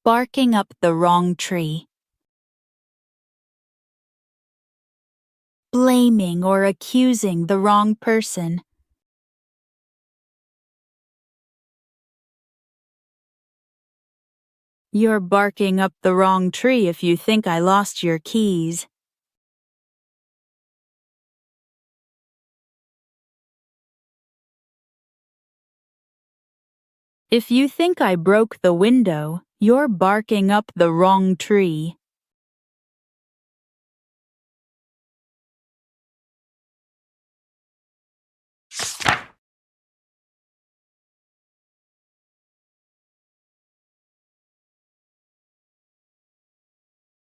Barking up the wrong tree. Blaming or accusing the wrong person. You're barking up the wrong tree if you think I lost your keys. If you think I broke the window, you're barking up the wrong tree.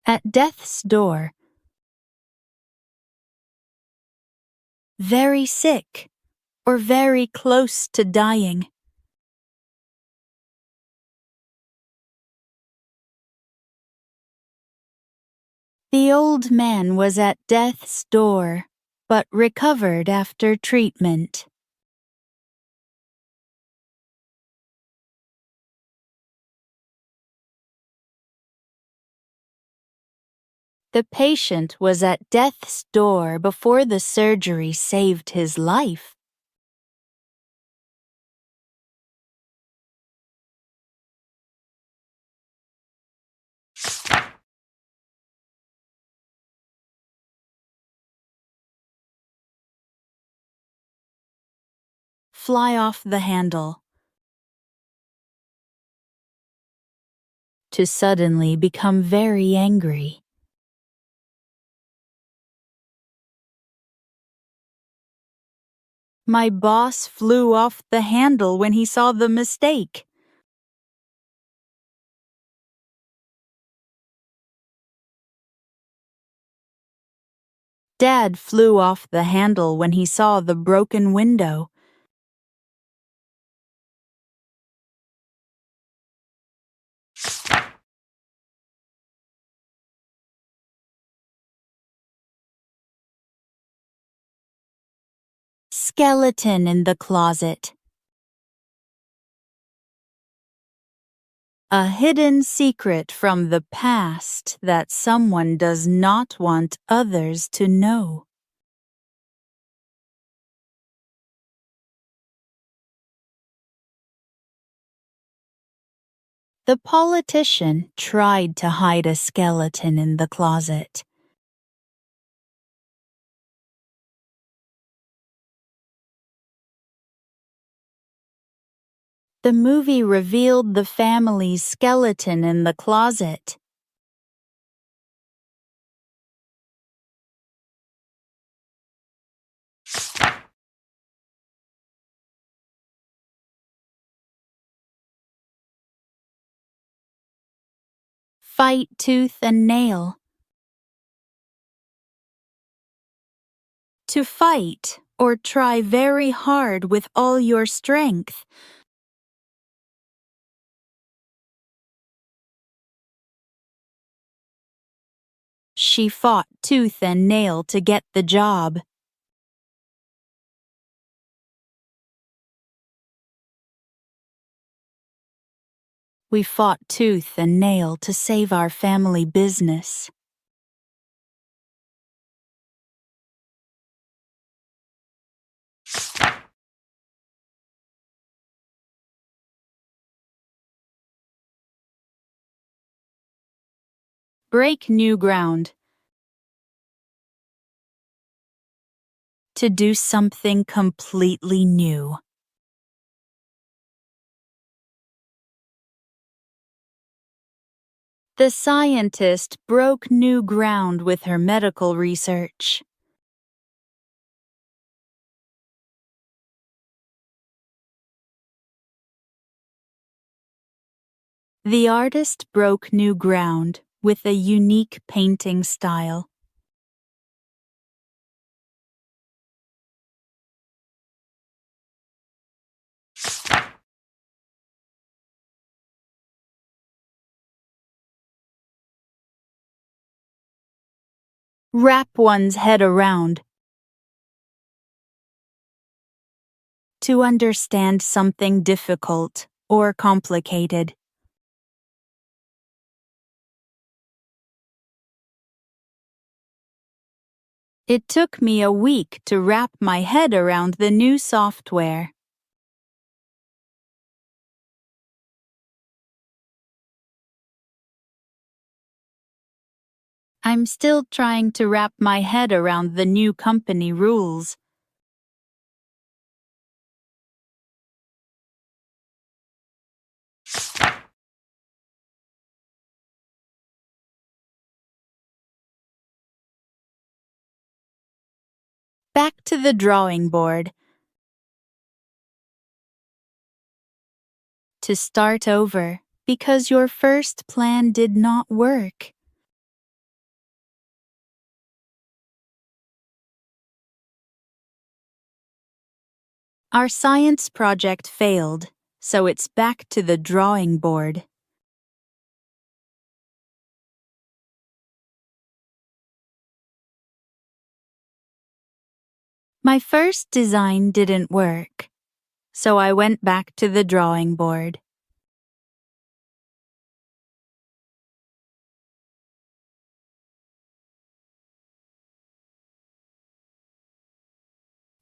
At death's door. Very sick or very close to dying. The old man was at death's door, but recovered after treatment. The patient was at death's door before the surgery saved his life. Fly off the handle. To suddenly become very angry. My boss flew off the handle when he saw the mistake. Dad flew off the handle when he saw the broken window. Skeleton in the closet. A hidden secret from the past that someone does not want others to know. The politician tried to hide a skeleton in the closet. The movie revealed the family's skeleton in the closet. Fight tooth and nail. To fight or try very hard with all your strength. She fought tooth and nail to get the job. We fought tooth and nail to save our family business. Break new ground. To do something completely new. The scientist broke new ground with her medical research. The artist broke new ground with a unique painting style. Wrap one's head around. To understand something difficult or complicated. It took me a week to wrap my head around the new software. I'm still trying to wrap my head around the new company rules. Back to the drawing board. To start over, because your first plan did not work. Our science project failed, so it's back to the drawing board. My first design didn't work, so I went back to the drawing board.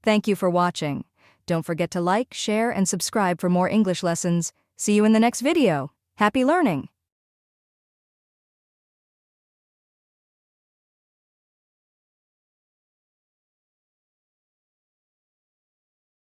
Thank you for watching. Don't forget to like, share, and subscribe for more English lessons. See you in the next video. Happy learning!